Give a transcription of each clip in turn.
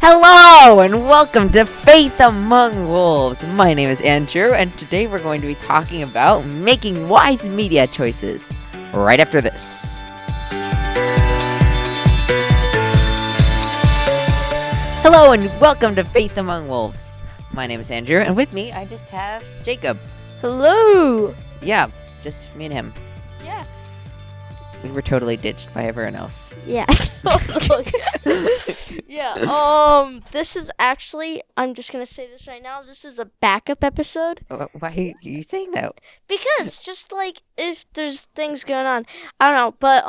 Hello and welcome to Faith Among Wolves. My name is Andrew and today we're going to be talking about making wise media choices right after this. Hello and welcome to Faith Among Wolves. My name is Andrew and with me I just have Jacob. Hello. Yeah, just me and him. Yeah. We were totally ditched by everyone else. Yeah. Yeah. This is actually, I'm just going to say this right now. This is a backup episode. Why are you saying that? Because just like if there's things going on, I don't know, but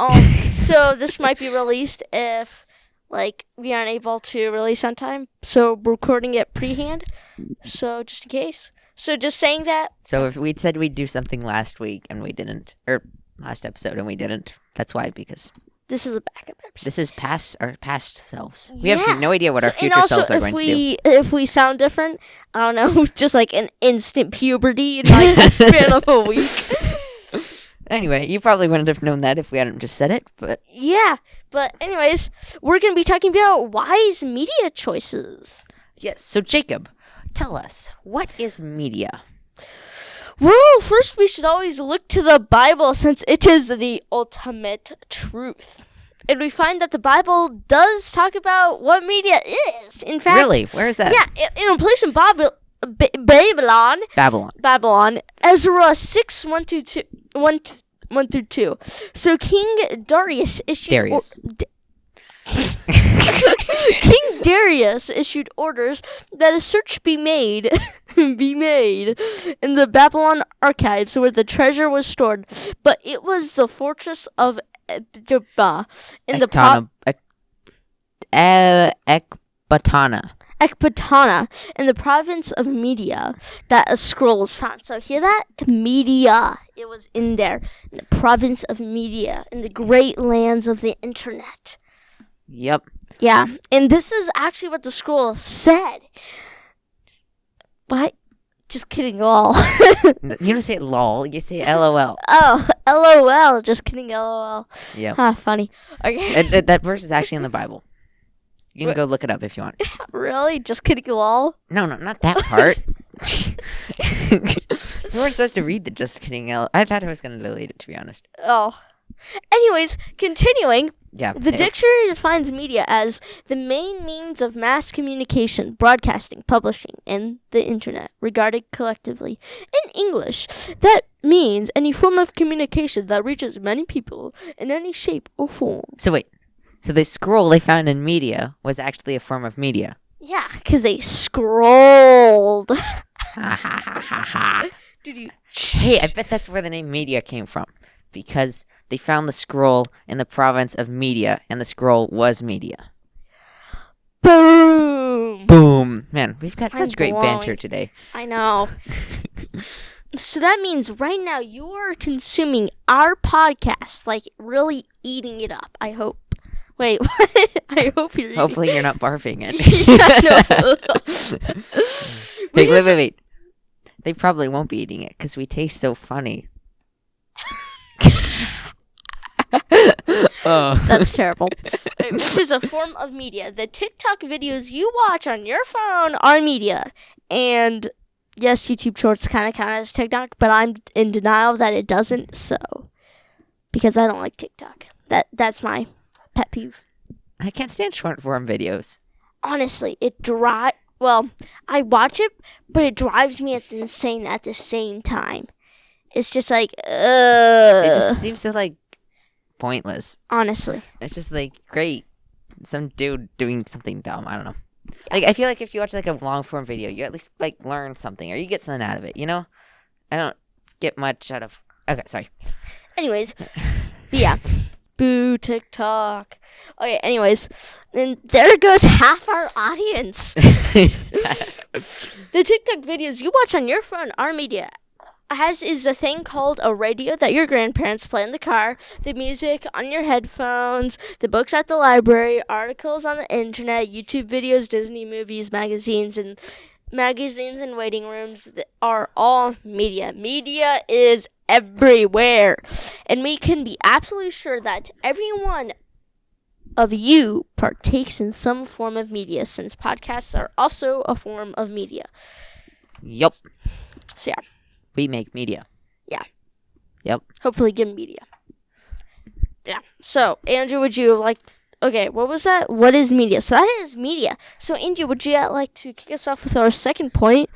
so this might be released if like we aren't able to release on time. So we're recording it pre-hand. So just in case. So just saying that. So if we'd said we'd do something last week and we didn't, or last episode and we didn't, that's why, because this is a backup episode. This is our past selves. We have no idea what our future selves are going to do. If we sound different, I don't know, just like an instant puberty in like the span of a week. Anyway, you probably wouldn't have known that if we hadn't just said it, but... Yeah, but anyways, we're going to be talking about wise media choices. Yes, so Jacob, tell us, what is media? Well, first we should always look to the Bible since it is the ultimate truth. And we find that the Bible does talk about what media is. In fact, really? Where is that? Yeah, in a place in Babylon. Ezra 6, 1 through 2. So King Darius issued... King Darius issued orders that a search be made in the Babylon archives where the treasure was stored, but it was the fortress of Ekbatana in the province of Media that a scroll was found. So hear that? Media. It was in there. In the province of Media, in the great lands of the internet. Yep. Yeah, and this is actually what the scroll said. What? Just kidding, lol. You don't say lol, you say LOL. Oh, LOL. Just kidding, LOL. Yeah. Ah, funny. Okay. That verse is actually in the Bible. You can go look it up if you want. Really? Just kidding, lol? No, not that part. You weren't supposed to read the just kidding I thought I was going to delete it, to be honest. Oh. Anyways, continuing. Yeah. The dictionary defines media as the main means of mass communication, broadcasting, publishing, and the internet, regarded collectively. In English, that means any form of communication that reaches many people in any shape or form. So wait. So the scroll they found in media was actually a form of media. Yeah, because they scrolled. Ha ha ha ha ha. Hey, I bet that's where the name media came from. Because they found the scroll in the province of Media, and the scroll was media. Boom! Boom! Man, we've got such great banter today. I know. So that means right now you are consuming our podcast, like really eating it up, I hope. Wait, what? I hope you're eating it. Hopefully you're not barfing it. Yeah, Wait. They probably won't be eating it, because we taste so funny. Oh. That's terrible. Which is a form of media. The TikTok videos you watch on your phone are media. And yes, YouTube Shorts kind of count as TikTok, but I'm in denial that it doesn't, so. Because I don't like TikTok. That's my pet peeve. I can't stand short form videos. Honestly, I watch it, but it drives me insane at the same time. It's just like, It just seems so, like, pointless. Honestly. It's just, like, great. Some dude doing something dumb. I don't know. Like, I feel like if you watch, like, a long-form video, you at least, like, learn something. Or you get something out of it, you know? I don't get much out of... Okay, sorry. Anyways. Yeah. Boo, TikTok. Okay, anyways. And there goes half our audience. The TikTok videos you watch on your phone are media. As is the thing called a radio that your grandparents play in the car, the music on your headphones, the books at the library, articles on the internet, YouTube videos, Disney movies, magazines and waiting rooms are all media. Media is everywhere. And we can be absolutely sure that everyone of you partakes in some form of media, since podcasts are also a form of media. Yup. So yeah. We make media. Yeah. Yep. Hopefully good media. Yeah. So, Andrew, would you like... Okay, what was that? What is media? So that is media. So, Andrew, would you like to kick us off with our second point?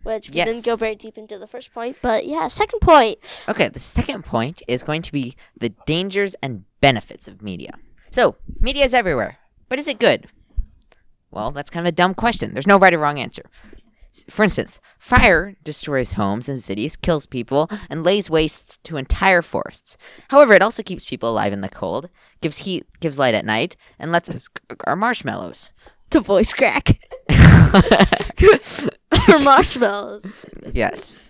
Which we didn't go very deep into the first point. But yeah, second point. Okay, the second point is going to be the dangers and benefits of media. So, media is everywhere. But is it good? Well, that's kind of a dumb question. There's no right or wrong answer. For instance, fire destroys homes and cities, kills people, and lays waste to entire forests. However, it also keeps people alive in the cold, gives heat, gives light at night, and lets us cook our marshmallows. The voice crack. Or marshmallows. Yes.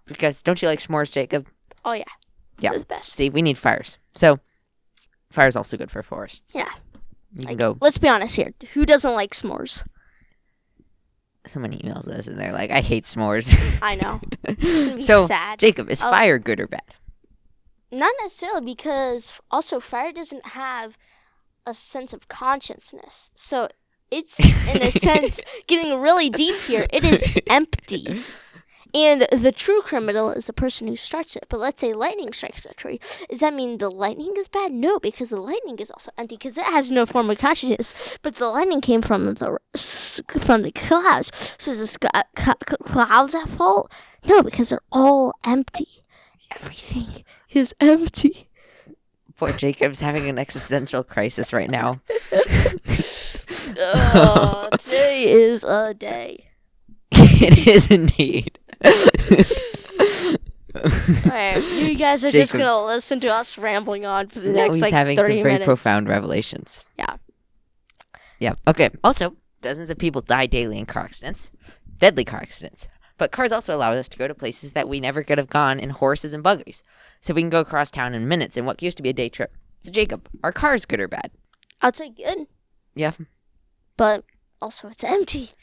Because don't you like s'mores, Jacob? Oh, yeah. Yeah. They're the best. See, we need fires. So, fire's also good for forests. Yeah. You can go... Let's be honest here. Who doesn't like s'mores? Someone emails us and they're like, I hate s'mores. I know. It's gonna be So, sad. Jacob, is fire good or bad? Not necessarily, because also fire doesn't have a sense of consciousness. So it's, in a sense, getting really deep here. It is empty. And the true criminal is the person who starts it. But let's say lightning strikes a tree. Does that mean the lightning is bad? No, because the lightning is also empty, because it has no form of consciousness. But the lightning came from the clouds. So is the clouds at fault? No, because they're all empty. Everything is empty. Poor Jacob's having an existential crisis right now. Today is a day. It is indeed. Alright, you guys are just gonna listen to us rambling on for the next he's like having 30 some very minutes. profound revelations. Yeah. Yeah. Okay. Also, dozens of people die daily in car accidents, deadly car accidents. But cars also allow us to go to places that we never could have gone in horses and buggies. So we can go across town in minutes in what used to be a day trip. So Jacob, are cars good or bad? I'd say good. Yeah. But also it's empty.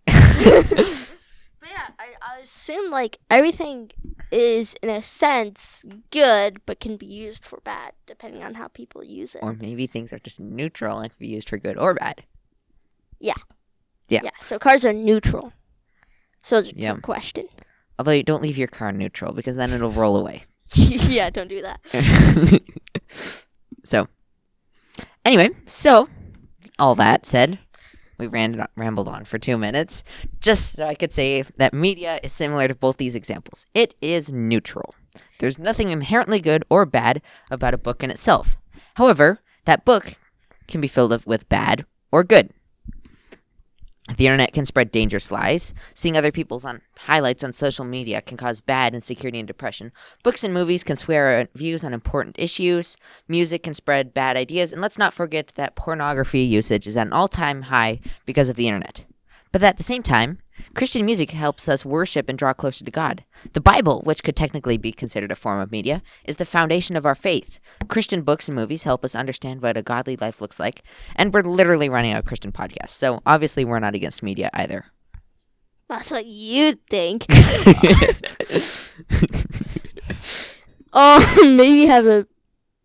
But yeah, I assume like everything is in a sense good, but can be used for bad depending on how people use it. Or maybe things are just neutral and can be used for good or bad. Yeah. Yeah. Yeah. So cars are neutral. So it's a trick question. Although you don't leave your car neutral because then it'll roll away. Yeah, don't do that. So, anyway, all that said, we rambled on for 2 minutes, just so I could say that media is similar to both these examples. It is neutral. There's nothing inherently good or bad about a book in itself. However, that book can be filled with bad or good. The internet can spread dangerous lies. Seeing other people's highlights on social media can cause bad insecurity and depression. Books and movies can sway our views on important issues. Music can spread bad ideas. And let's not forget that pornography usage is at an all-time high because of the internet. But at the same time, Christian music helps us worship and draw closer to God. The Bible, which could technically be considered a form of media, is the foundation of our faith. Christian books and movies help us understand what a godly life looks like. And we're literally running a Christian podcast, so obviously we're not against media either. That's what you think. Maybe have a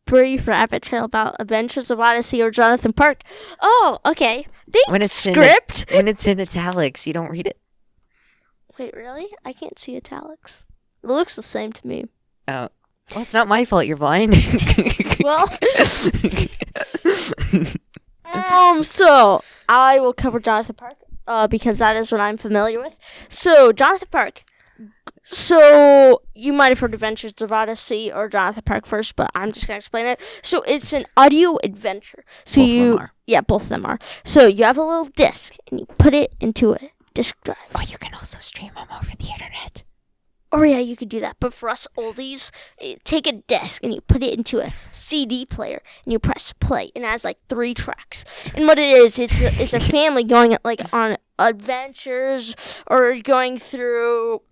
brief rabbit trail about Adventures of Odyssey or Jonathan Park. Oh, okay. Thanks, script. When it's in italics, you don't read it. Wait, really? I can't see italics. It looks the same to me. Oh. Well, it's not my fault you're blind. Well. So, I will cover Jonathan Park, because that is what I'm familiar with. So, Jonathan Park. So, you might have heard Adventures of Odyssey or Jonathan Park first, but I'm just going to explain it. So, it's an audio adventure. So both of them are. Yeah, both of them are. So, you have a little disc, and you put it into a disc drive. Oh, you can also stream them over the internet. Oh, yeah, you could do that. But for us oldies, take a disc and you put it into a CD player and you press play. And it has like 3 tracks. And what it is, it's a family going on adventures or going through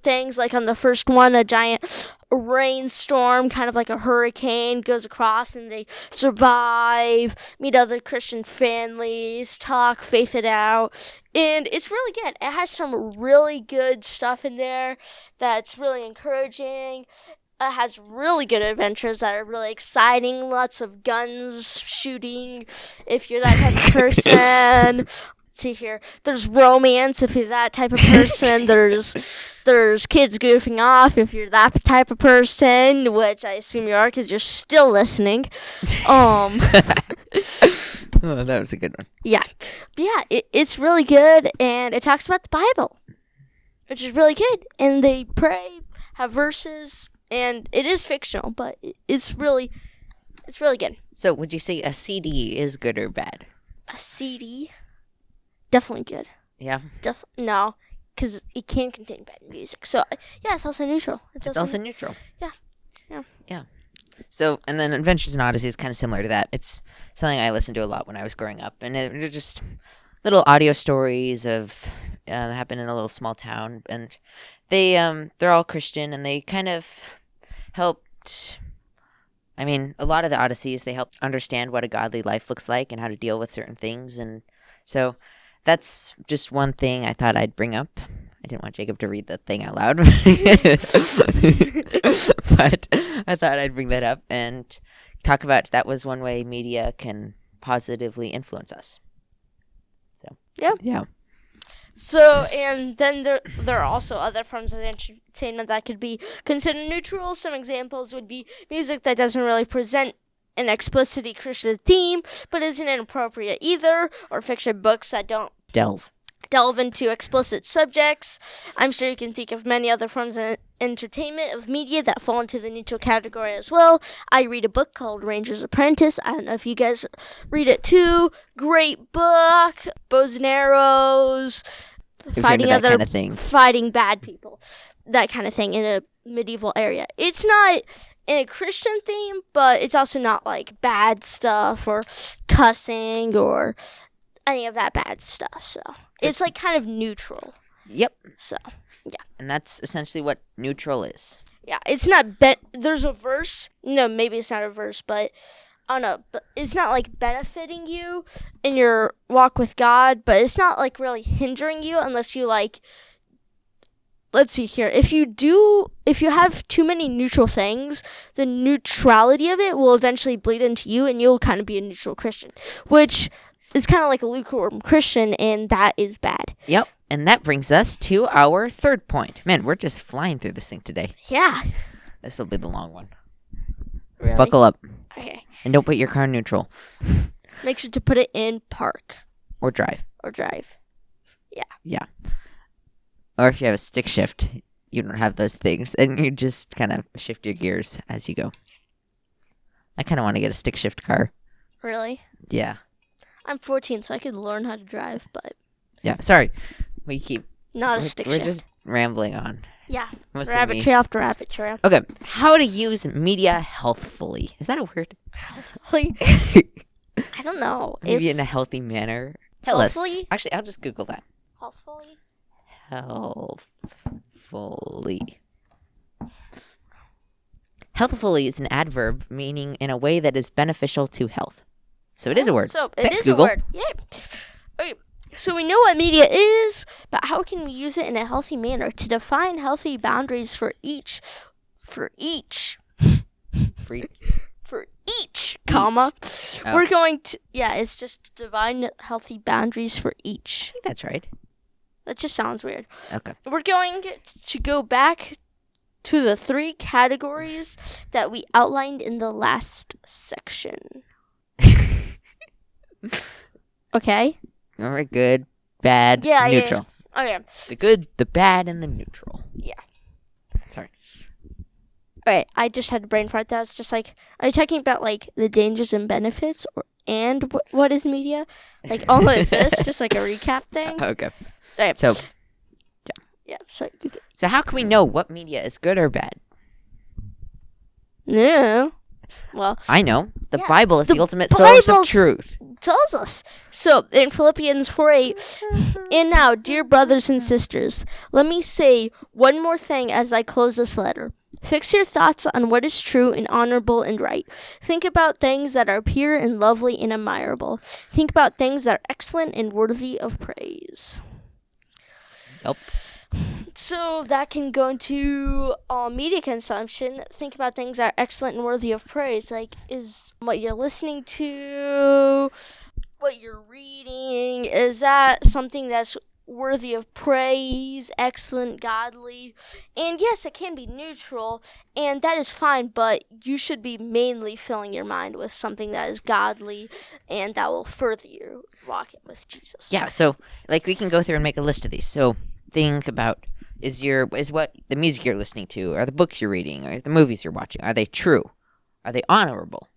things. Like on the first one, a giant rainstorm, kind of like a hurricane, goes across and they survive, meet other Christian families, talk, faith it out. And it's really good. It has some really good stuff in there that's really encouraging. has really good adventures that are really exciting. Lots of guns, shooting. If you're that type of person. See here. There's romance if you're that type of person. There's kids goofing off if you're that type of person, which I assume you are because you're still listening. Oh, that was a good one. Yeah. But yeah, it's really good, and it talks about the Bible, which is really good. And they pray, have verses, and it is fictional, but it's really good. So, would you say a CD is good or bad? A CD? Definitely good. Yeah? No, because it can contain bad music. So, yeah, it's also neutral. It's also neutral. Yeah. So, and then Adventures in Odyssey is kind of similar to that. It's something I listened to a lot when I was growing up. And they're just little audio stories of that happen in a little small town. And they're all Christian, and they kind of helped... I mean, a lot of the Odysseys, they help understand what a godly life looks like and how to deal with certain things. And so that's just one thing I thought I'd bring up. I didn't want Jacob to read the thing out loud. But I thought I'd bring that up and talk about that was one way media can positively influence us. So, yeah. So, and then there are also other forms of entertainment that could be considered neutral. Some examples would be music that doesn't really present an explicitly Christian theme, but isn't inappropriate either, or fiction books that don't delve into explicit subjects. I'm sure you can think of many other forms of entertainment of media that fall into the neutral category as well. I read a book called Ranger's Apprentice. I don't know if you guys read it too. Great book. Bows and arrows. Fighting fighting bad people. That kind of thing in a medieval area. It's not in a Christian theme, but it's also not like bad stuff or cussing or any of that bad stuff. So it's like kind of neutral. Yep. So, yeah. And that's essentially what neutral is. Yeah, it's not there's a verse. No, maybe it's not a verse, but I don't know. But it's not like benefiting you in your walk with God, but it's not like really hindering you unless you like. Let's see here. If you have too many neutral things, the neutrality of it will eventually bleed into you, and you'll kind of be a neutral Christian, which is kind of like a lukewarm Christian, and that is bad. Yep. And that brings us to our third point. Man, we're just flying through this thing today. Yeah. This will be the long one. Really? Buckle up. Okay. And don't put your car in neutral. Make sure to put it in park. Or drive. Yeah. Yeah. Or if you have a stick shift, you don't have those things, and you just kind of shift your gears as you go. I kind of want to get a stick shift car. Really? Yeah. I'm 14, so I could learn how to drive, but... Yeah, sorry. We keep... Not a stick shift. We're just rambling on. Yeah. Mostly Rabbit trail after rabbit trail. Okay. How to use media healthfully. Is that a word? Healthfully? I don't know. Maybe in a healthy manner. Tell healthfully? us. Actually, I'll just Google that. Healthfully? Healthfully. Healthfully is an adverb meaning in a way that is beneficial to health. So it is a word. So it Thanks, is Google. a word. Yay. Okay. So we know what media is, but how can we use it in a healthy manner to define healthy boundaries for each, comma. Oh. We're going to, it's just define healthy boundaries for each. I think that's right. That just sounds weird. Okay. We're going to go back to the 3 categories that we outlined in the last section. Okay? All right, good, bad, neutral. Yeah. Okay. The good, the bad, and the neutral. Yeah. Sorry. Alright, I just had a brain fart. That was just like, are you talking about like the dangers and benefits, and what is media? Like all of this, just like a recap thing. Okay. Alright. So. Yeah. So how can we know what media is good or bad? Yeah. Well, I know. The Bible is the ultimate Bible's source of truth. Tells us. So, in Philippians 4:8, and now, dear brothers and sisters, let me say one more thing as I close this letter. Fix your thoughts on what is true and honorable and right. Think about things that are pure and lovely and admirable. Think about things that are excellent and worthy of praise. Yep. So that can go into media consumption. Think about things that are excellent and worthy of praise. Like, is what you're listening to, what you're reading, is that something that's worthy of praise, excellent, godly? And yes, it can be neutral, and that is fine, but you should be mainly filling your mind with something that is godly and that will further your walk with Jesus. Yeah, so like we can go through and make a list of these. So think about is what the music you're listening to, or the books you're reading, or the movies you're watching, are they true? Are they honorable?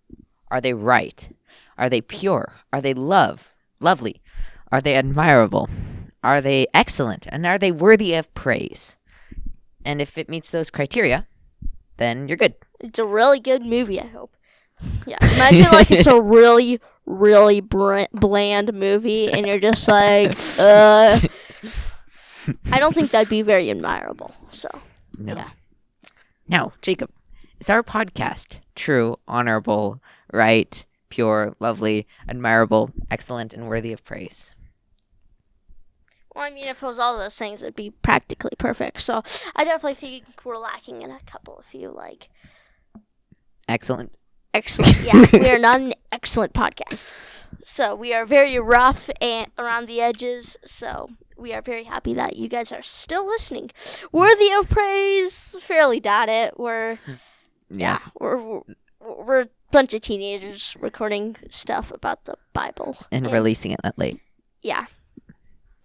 Are they right? Are they pure? Are they lovely? Are they admirable? Are they excellent? And are they worthy of praise? And if it meets those criteria, then you're good. It's a really good movie, I hope. Yeah, imagine like it's a really, really bland movie, and you're just like, I don't think that'd be very admirable. So, No. yeah. Now, Jacob, is our podcast true, honorable, right, pure, lovely, admirable, excellent, and worthy of praise? Well, I mean, if it was all those things, it'd be practically perfect. So, I definitely think we're lacking in a couple of few, like... Excellent. Excellent, yeah. We are not an excellent podcast. So, we are very rough and around the edges, so... We are very happy that you guys are still listening. Worthy of praise, fairly doubt it. We're a bunch of teenagers recording stuff about the Bible. And releasing it that late. Yeah.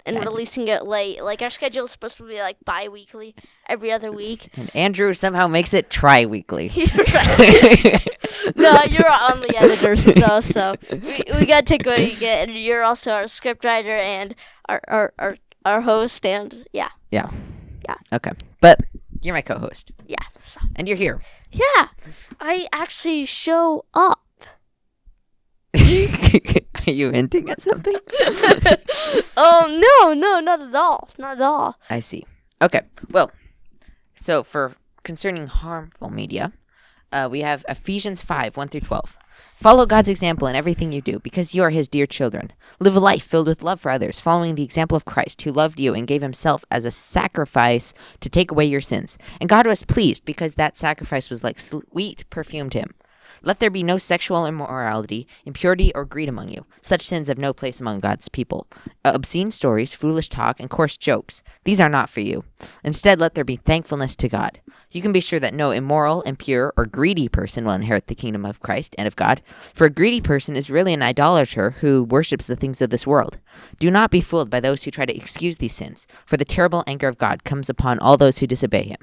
And releasing it late. Like, our schedule is supposed to be, like, bi-weekly, every other week. And Andrew somehow makes it tri-weekly. No, you're on the editors, though, so we gotta take what you get. And you're also our script writer and our host, and yeah. Yeah. Okay. But you're my co-host. Yeah. So. And you're here. Yeah. I actually show up. Are you hinting at something? No, not at all. Not at all. I see. Okay. Well, so for concerning harmful media, we have Ephesians 5, 1 through 12. Follow God's example in everything you do, because you are his dear children. Live a life filled with love for others, following the example of Christ, who loved you and gave himself as a sacrifice to take away your sins. And God was pleased, because that sacrifice was like sweet perfume to him. Let there be no sexual immorality, impurity, or greed among you. Such sins have no place among God's people. Obscene stories, foolish talk, and coarse jokes, these are not for you. Instead, let there be thankfulness to God. You can be sure that no immoral, impure, or greedy person will inherit the kingdom of Christ and of God. For a greedy person is really an idolater who worships the things of this world. Do not be fooled by those who try to excuse these sins, for the terrible anger of God comes upon all those who disobey him.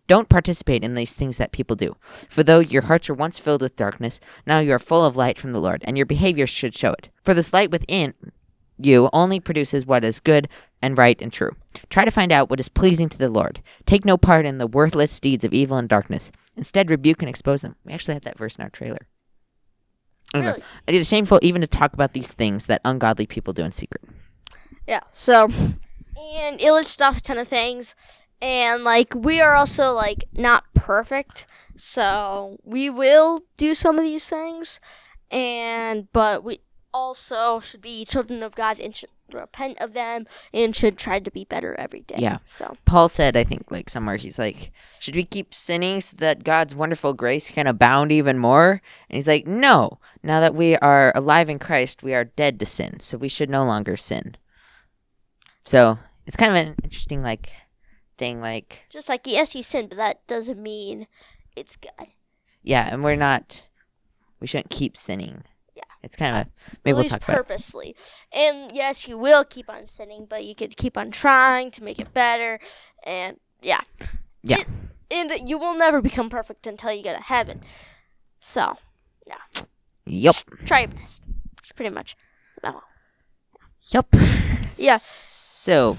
Don't participate in these things that people do. For though your hearts were once filled with darkness, now you are full of light from the Lord, and your behavior should show it. For this light within you only produces what is good and right and true. Try to find out what is pleasing to the Lord. Take no part in the worthless deeds of evil and darkness. Instead, rebuke and expose them. We actually had that verse in our trailer. Really? It is shameful even to talk about these things that ungodly people do in secret. Yeah, so, and it lists off a ton of things. And, like, we are also, like, not perfect, so we will do some of these things, but we also should be children of God and should repent of them and should try to be better every day. Yeah. So Paul said, I think, like, somewhere, he's like, should we keep sinning so that God's wonderful grace can abound even more? And he's like, no. Now that we are alive in Christ, we are dead to sin, so we should no longer sin. So it's kind of an interesting, like... thing, like, just like, yes, he sinned, but that doesn't mean it's good. Yeah, and we shouldn't keep sinning. Yeah, it's kind of maybe we'll talk purposely. And yes, you will keep on sinning, but you could keep on trying to make it better, and yeah. And you will never become perfect until you go to heaven. So, yeah. Yep. Just try your best. It's pretty much. Yep. Yeah. So,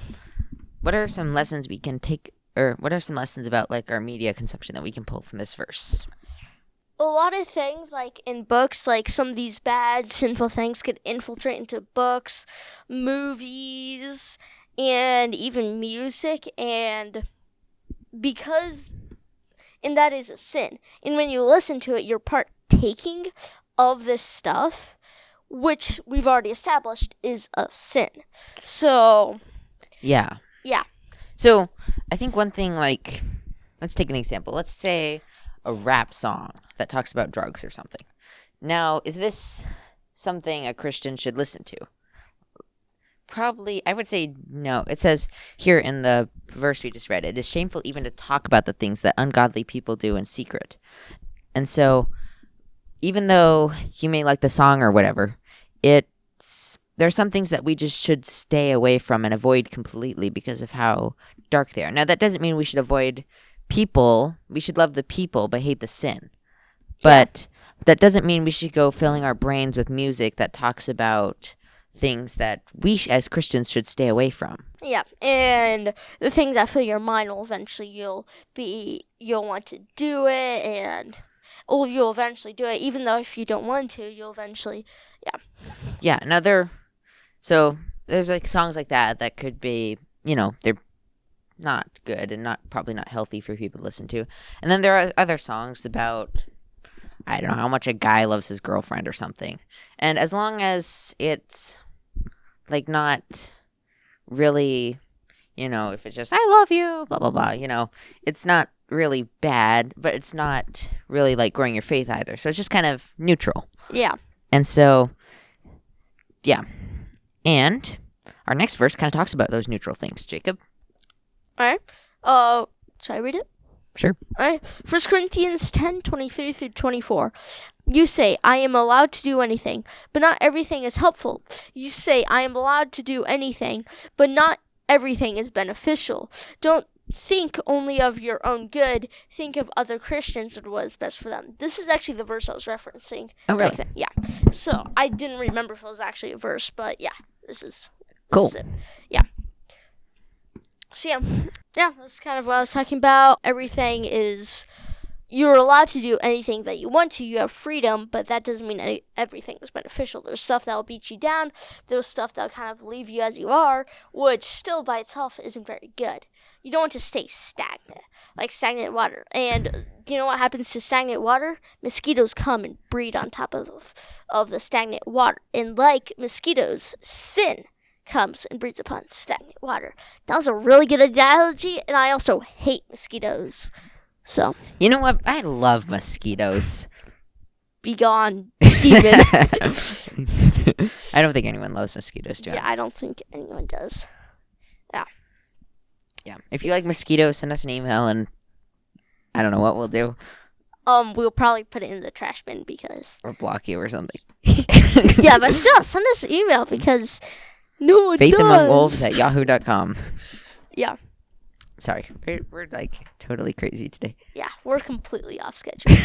what are some lessons we can take, or what are some lessons about, like, our media consumption that we can pull from this verse? A lot of things, like, in books, like, some of these bad, sinful things could infiltrate into books, movies, and even music, and that is a sin. And when you listen to it, you're partaking of this stuff, which we've already established is a sin. So... Yeah. Yeah. So, I think one thing, like, let's take an example. Let's say a rap song that talks about drugs or something. Now, is this something a Christian should listen to? Probably, I would say no. It says here in the verse we just read, it is shameful even to talk about the things that ungodly people do in secret. And so, even though you may like the song or whatever, there are some things that we just should stay away from and avoid completely because of how dark they are. Now, that doesn't mean we should avoid people. We should love the people but hate the sin. But that doesn't mean we should go filling our brains with music that talks about things that we as Christians should stay away from. Yeah, and the things that fill your mind will eventually you'll want to do it, and you'll eventually do it, even though if you don't want to, you'll eventually, Yeah, now there's like songs like that could be, they're not good and probably not healthy for people to listen to. And then there are other songs about, I don't know, how much a guy loves his girlfriend or something. And as long as it's like not really, if it's just, I love you, blah, blah, blah, it's not really bad, but it's not really like growing your faith either. So it's just kind of neutral. Yeah. And so, yeah. And our next verse kind of talks about those neutral things, Jacob. All right. Should I read it? Sure. All right. 1 Corinthians 10:23 through 24. You say, I am allowed to do anything, but not everything is helpful. You say, I am allowed to do anything, but not everything is beneficial. Don't think only of your own good. Think of other Christians and what is best for them. This is actually the verse I was referencing. Oh, really? Yeah. So I didn't remember if it was actually a verse, but yeah, this is cool. This is it. Yeah. So yeah, that's kind of what I was talking about. Everything is, you're allowed to do anything that you want to. You have freedom, but that doesn't mean everything is beneficial. There's stuff that will beat you down. There's stuff that will kind of leave you as you are, which still by itself isn't very good. You don't want to stay stagnant, like stagnant water. And you know what happens to stagnant water? Mosquitoes come and breed on top of the stagnant water. And like mosquitoes, sin comes and breeds upon stagnant water. That was a really good analogy, and I also hate mosquitoes. So, you know what? I love mosquitoes. Be gone, demon. I don't think anyone loves mosquitoes, to be honest. I don't think anyone does. Yeah. If you like mosquitoes, send us an email, and I don't know what we'll do. We'll probably put it in the trash bin because... Or block you or something. Yeah, but still, send us an email because no one does. faithamongwolves@yahoo.com. Yeah. Sorry, we're like totally crazy today. Yeah, we're completely off schedule.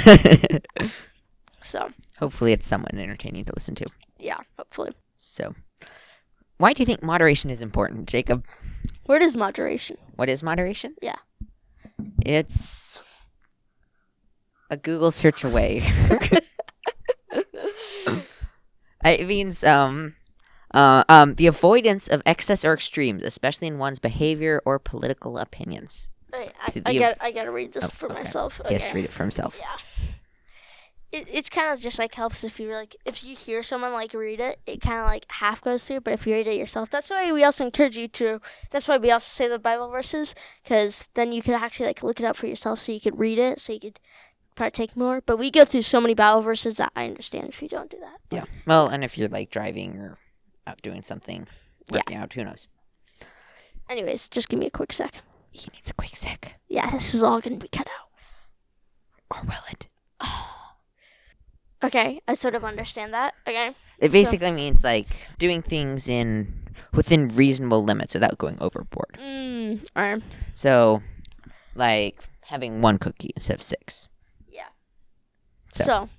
So. Hopefully it's somewhat entertaining to listen to. Yeah, hopefully. So, why do you think moderation is important, Jacob? What is moderation? What is moderation? Yeah. It's a Google search away. It means the avoidance of excess or extremes, especially in one's behavior or political opinions. I gotta read this for myself. He has to read it for himself. Yeah. It's kind of just like helps if you hear someone like read it, it kind of like half goes through. But if you read it yourself, that's why we also encourage you to. That's why we also say the Bible verses, because then you could actually like look it up for yourself, so you could read it, so you could partake more. But we go through so many Bible verses that I understand if you don't do that. Yeah. Well, and if you're like driving or out doing something, working out, who knows? Anyways, just give me a quick sec. He needs a quick sec. Yeah, this is all gonna be cut out. Or will it? Okay, I sort of understand that. Okay. It basically means like doing things within reasonable limits without going overboard. Alright. So, like having 1 cookie instead of 6. Yeah. So,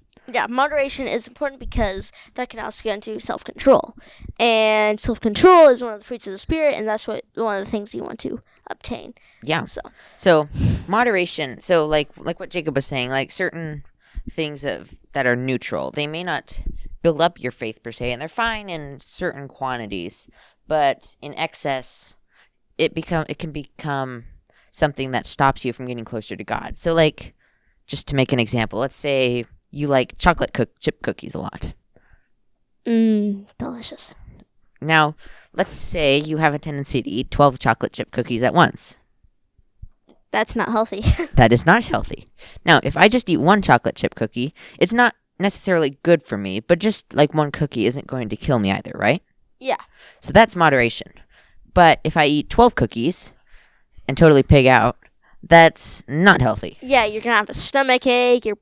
moderation is important because that can also get into self-control. And self-control is one of the fruits of the Spirit, and that's one of the things you want to obtain. Yeah. So moderation, so like what Jacob was saying, like certain things that are neutral, they may not build up your faith per se, and they're fine in certain quantities, but in excess, it can become something that stops you from getting closer to God. So like, just to make an example, let's say you like chocolate chip cookies a lot. Delicious. Now, let's say you have a tendency to eat 12 chocolate chip cookies at once. That's not healthy. That is not healthy. Now, if I just eat one chocolate chip cookie, it's not necessarily good for me, but just like one cookie isn't going to kill me either, right? Yeah. So that's moderation. But if I eat 12 cookies and totally pig out, that's not healthy. Yeah, you're going to have a stomach ache. You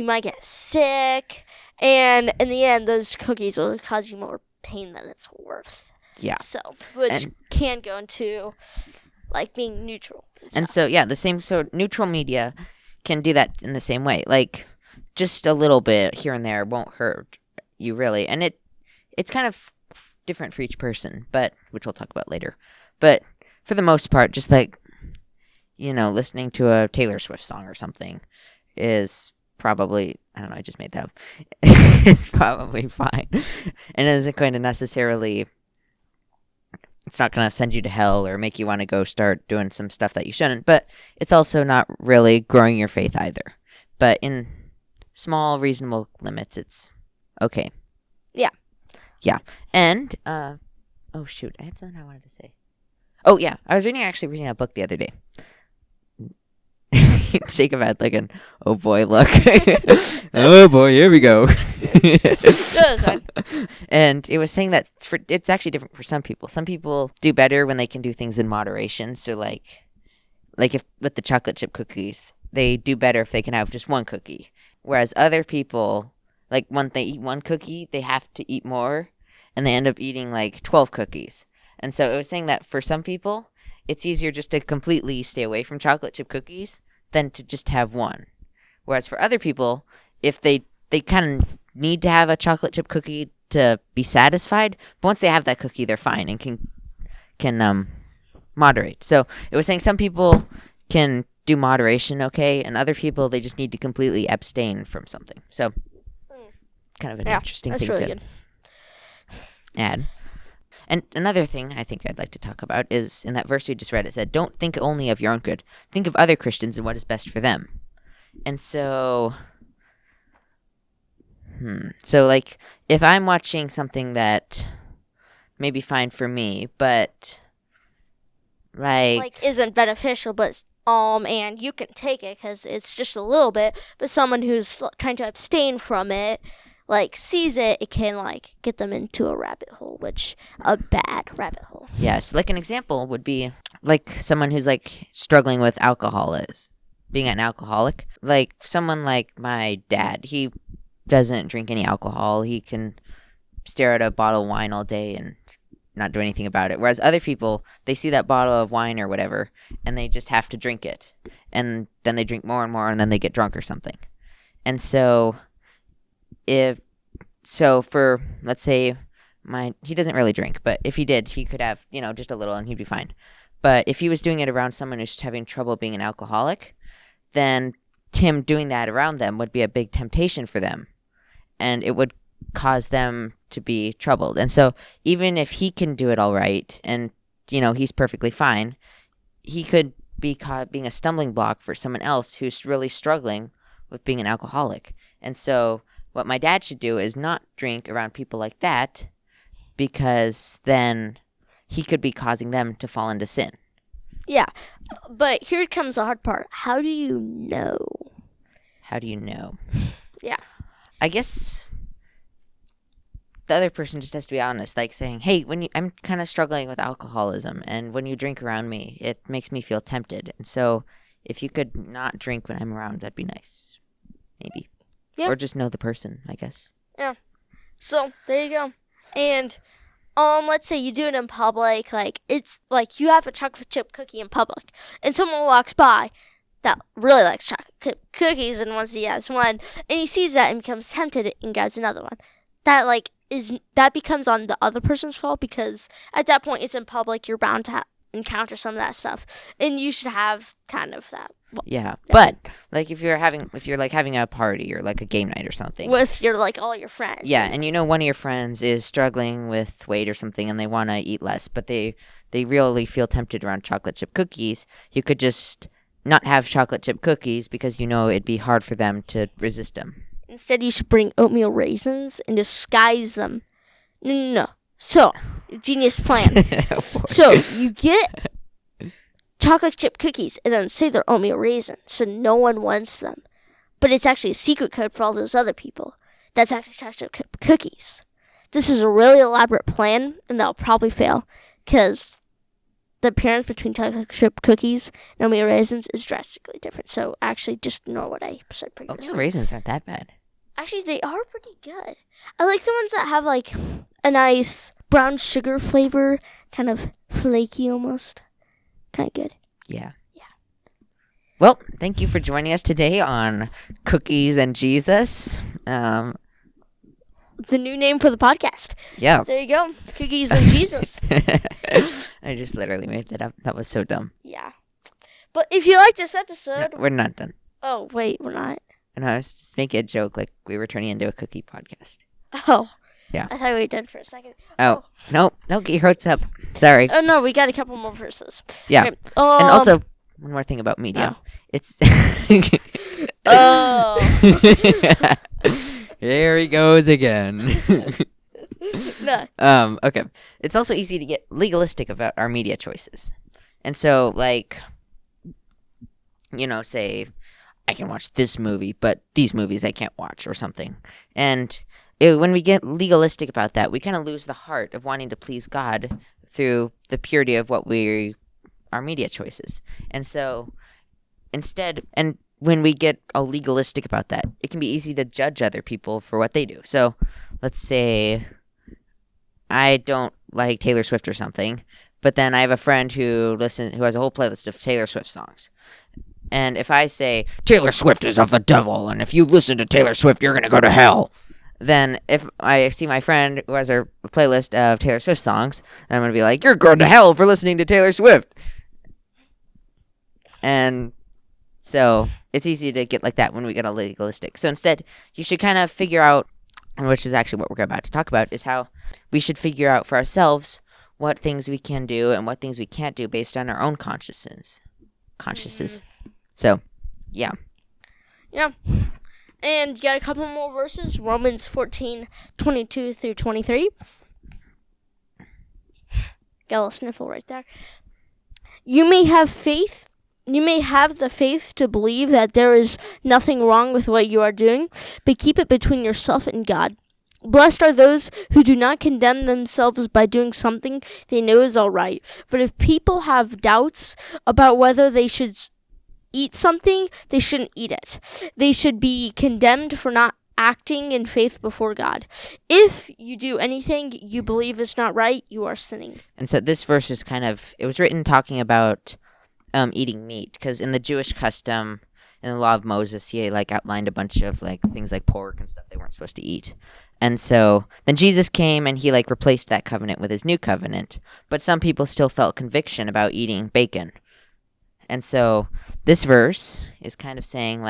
might get sick. And in the end, those cookies will cause you more pain than it's worth. Yeah. So, which can go into, like, being neutral. And so, yeah, so neutral media can do that in the same way. Like, just a little bit here and there won't hurt you really. And it's kind of different for each person, but which we'll talk about later. But for the most part, just like, listening to a Taylor Swift song or something is probably, I don't know, I just made that up. It's probably fine. And it isn't going to necessarily, it's not going to send you to hell or make you want to go start doing some stuff that you shouldn't, but it's also not really growing your faith either. But in small, reasonable limits, it's okay. Yeah. Yeah. And, oh shoot, I had something I wanted to say. Oh yeah, I was actually reading a book the other day. Shake of head like an, oh boy, look. Oh boy, here we go. And it was saying that it's actually different for some people. Some people do better when they can do things in moderation. So like if with the chocolate chip cookies, they do better if they can have just one cookie. Whereas other people, like when they eat one cookie, they have to eat more, and they end up eating like 12 cookies. And so it was saying that for some people, it's easier just to completely stay away from chocolate chip cookies than to just have one. Whereas for other people, if they kind of need to have a chocolate chip cookie to be satisfied, but once they have that cookie, they're fine and can moderate. So it was saying some people can do moderation okay, and other people, they just need to completely abstain from something. So kind of an interesting thing really to good. add. And another thing I think I'd like to talk about is in that verse we just read, it said, don't think only of your own good. Think of other Christians and what is best for them. And so, so like if I'm watching something that may be fine for me, but like isn't beneficial, but and you can take it because it's just a little bit, but someone who's trying to abstain from it, like sees it, it can like get them into a rabbit hole, a bad rabbit hole. Yeah, so like an example would be like someone who's like struggling with being an alcoholic. Like someone like my dad, he doesn't drink any alcohol. He can stare at a bottle of wine all day and not do anything about it. Whereas other people, they see that bottle of wine or whatever, and they just have to drink it. And then they drink more and more, and then they get drunk or something. And so for, let's say, he doesn't really drink, but if he did, he could have, just a little and he'd be fine. But if he was doing it around someone who's having trouble being an alcoholic, then him doing that around them would be a big temptation for them. And it would cause them to be troubled. And so even if he can do it all right and, he's perfectly fine, he could be caught being a stumbling block for someone else who's really struggling with being an alcoholic. And so what my dad should do is not drink around people like that, because then he could be causing them to fall into sin. Yeah, but here comes the hard part. How do you know? How do you know? Yeah. I guess the other person just has to be honest, like saying, hey, I'm kind of struggling with alcoholism, and when you drink around me, it makes me feel tempted. And so if you could not drink when I'm around, that'd be nice. Maybe. Yeah. Or just know the person, I guess. Yeah. So, there you go. And, let's say you do it in public, like, it's, like, you have a chocolate chip cookie in public, and someone walks by that really likes chocolate chip cookies, and once he has one, and he sees that and becomes tempted and grabs another one. That, like, that becomes on the other person's fault, because at that point, it's in public, you're bound to encounter some of that stuff, and you should have kind of that. Yeah, but like if you're like having a party or like a game night or something with all your friends. Yeah, and one of your friends is struggling with weight or something, and they want to eat less, but they really feel tempted around chocolate chip cookies. You could just not have chocolate chip cookies because it'd be hard for them to resist them. Instead, you should bring oatmeal raisins and disguise them. No. So, genius plan. So you get chocolate chip cookies and then say they're oatmeal raisins, so no one wants them. But it's actually a secret code for all those other people. That's actually chocolate chip cookies. This is a really elaborate plan, and that'll probably fail, because the appearance between chocolate chip cookies and oatmeal raisins is drastically different. So actually, just ignore what I said previously. Oatmeal raisins aren't that bad. Actually, they are pretty good. I like the ones that have like a nice brown sugar flavor, kind of flaky almost. Kind of good. Yeah. Well, thank you for joining us today on Cookies and Jesus. The new name for the podcast. Yeah. There you go. Cookies and Jesus. I just literally made that up. That was so dumb. Yeah. But if you like this episode... No, we're not done. Oh, wait, we're not? And I was just making a joke like we were turning into a cookie podcast. Oh. Yeah. I thought we were done for a second. Oh. No, get your hopes up. Sorry. Oh, no, we got a couple more verses. Yeah. Okay. And also, one more thing about media. Oh. It's... Oh. There he goes again. No. Okay. It's also easy to get legalistic about our media choices. And so, like, say, I can watch this movie, but these movies I can't watch or something. And when we get legalistic about that, we kind of lose the heart of wanting to please God through the purity of our media choices. And so, instead, and when we get all legalistic about that, it can be easy to judge other people for what they do. So, let's say I don't like Taylor Swift or something, but then I have a friend who has a whole playlist of Taylor Swift songs. And if I say, Taylor Swift is of the devil, and if you listen to Taylor Swift, you're going to go to hell, then if I see my friend who has a playlist of Taylor Swift songs, then I'm going to be like, you're going to hell for listening to Taylor Swift. And so it's easy to get like that when we get all legalistic. So instead, you should kind of figure out, which is actually what we're about to talk about, is how we should figure out for ourselves what things we can do and what things we can't do based on our own consciences. So, yeah. Yeah. And you got a couple more verses. Romans 14:22 through 23. Got a little sniffle right there. You may have the faith to believe that there is nothing wrong with what you are doing, but keep it between yourself and God. Blessed are those who do not condemn themselves by doing something they know is all right. But if people have doubts about whether they should eat something, they shouldn't eat it. They should be condemned for not acting in faith before God. If you do anything you believe is not right, you are sinning. And so this verse is it was written talking about eating meat, because in the Jewish custom, in the law of Moses, he outlined a bunch of things like pork and stuff they weren't supposed to eat. And so then Jesus came and he replaced that covenant with his new covenant. But some people still felt conviction about eating bacon. And so this verse is kind of saying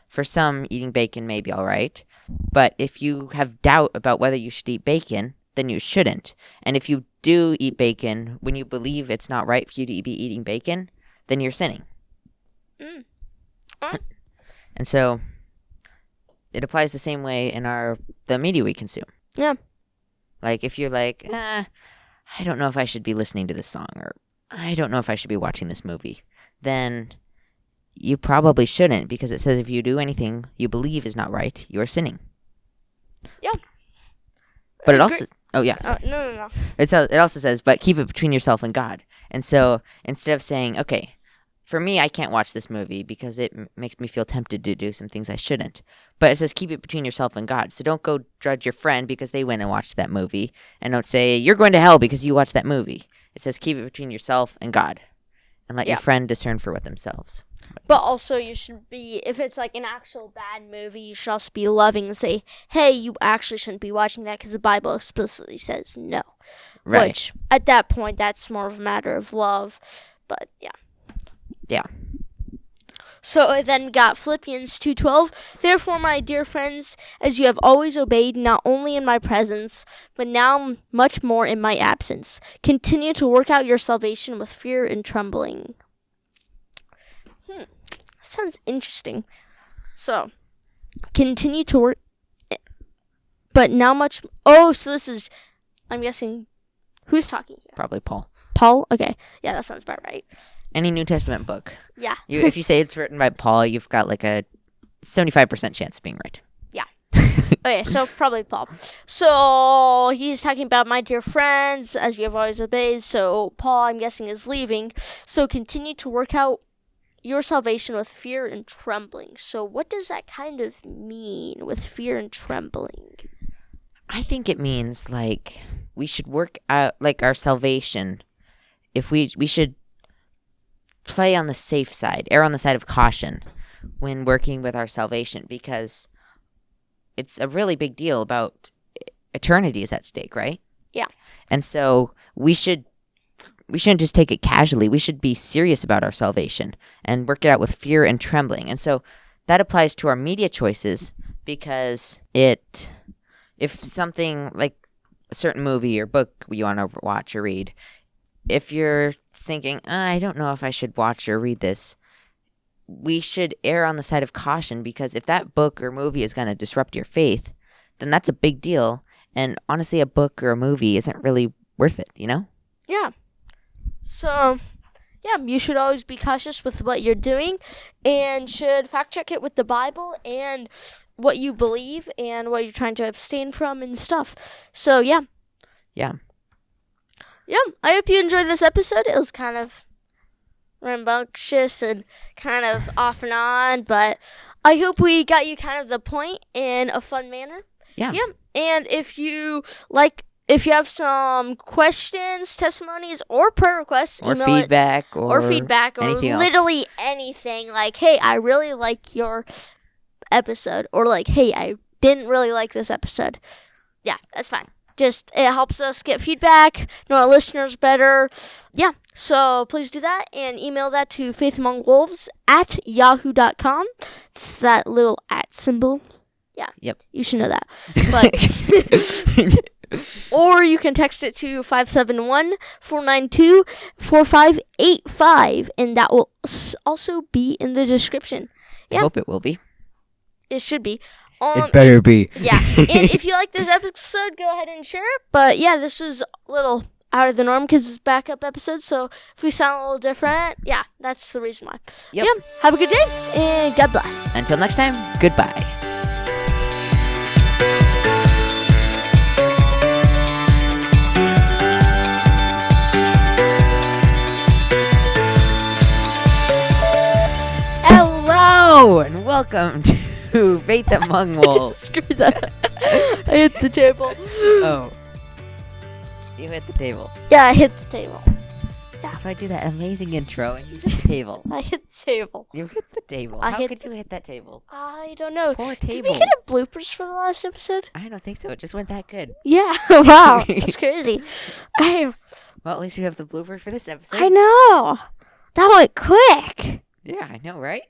for some, eating bacon may be all right. But if you have doubt about whether you should eat bacon, then you shouldn't. And if you do eat bacon when you believe it's not right for you to be eating bacon, then you're sinning. And so it applies the same way in the media we consume. Yeah. If you're I don't know if I should be listening to this song, or I don't know if I should be watching this movie, then you probably shouldn't, because it says if you do anything you believe is not right, you are sinning. Yeah. But it also... Oh, yeah. No. It also says, but keep it between yourself and God. And so instead of saying, okay, for me, I can't watch this movie because it makes me feel tempted to do some things I shouldn't. But it says keep it between yourself and God. So don't go judge your friend because they went and watched that movie. And don't say, you're going to hell because you watched that movie. It says keep it between yourself and God. And let your friend discern for what themselves. But also you should be, if it's an actual bad movie, you should also be loving and say, hey, you actually shouldn't be watching that because the Bible explicitly says no. Right. Which, at that point, that's more of a matter of love. But, yeah. Yeah. So I then got Philippians 2:12. Therefore, my dear friends, as you have always obeyed, not only in my presence, but now much more in my absence, continue to work out your salvation with fear and trembling. Sounds interesting. So, continue to work, but now much... Oh, so this is... I'm guessing... Who's talking here? Probably Paul. Paul? Okay. Yeah, that sounds about right. Any New Testament book. Yeah. If you say it's written by Paul, you've got like a 75% chance of being right. Yeah. Okay, so probably Paul. So he's talking about my dear friends, as you have always obeyed. So Paul, I'm guessing, is leaving. So continue to work out your salvation with fear and trembling. So what does that kind of mean with fear and trembling? I think it means like we should work out like our salvation. If we should play on the safe side, err on the side of caution when working with our salvation, because it's a really big deal about eternity is at stake, right? Yeah. And so we shouldn't just take it casually. We should be serious about our salvation and work it out with fear and trembling. And so that applies to our media choices, because if something like a certain movie or book you want to watch or read, if you're thinking, I don't know if I should watch or read this, we should err on the side of caution, because if that book or movie is going to disrupt your faith, then that's a big deal. And honestly, a book or a movie isn't really worth it, you know? Yeah. So, yeah, you should always be cautious with what you're doing and should fact check it with the Bible and what you believe and what you're trying to abstain from and stuff. So, yeah. Yeah. Yeah, I hope you enjoyed this episode. It was kind of rambunctious and kind of off and on, but I hope we got you kind of the point in a fun manner. Yeah. Yeah, and if you have some questions, testimonies, or prayer requests, Or email feedback, it, or anything else. literally anything, like, hey, I really like your episode, or like, hey, I didn't really like this episode. Yeah, that's fine. Just, it helps us get feedback, know our listeners better. Yeah, so please do that and email that to faithamongwolves@yahoo.com. It's that little @ symbol. Yeah. Yep. You should know that. But or you can text it to 571-492-4585, and that will also be in the description. Yeah. I hope it will be. It should be. It better be. Yeah. And if you like this episode, go ahead and share it. But yeah, this is a little out of the norm because it's a backup episode. So if we sound a little different, yeah, that's the reason why. Yep. Yeah. Have a good day and God bless. Until next time, goodbye. Hello and welcome to Faith Among Wolves. Screw that. I hit the table. Oh. You hit the table. Yeah, I hit the table. Yeah. So I do that amazing intro and you hit the table. I hit the table. You hit the table. I How hit could you hit that table? I don't know. Poor Did table. we get a bloopers for the last episode? I don't think so. It just went that good. Yeah. Wow. That's crazy. Well, at least you have the blooper for this episode. I know. That went quick. Yeah, I know, right?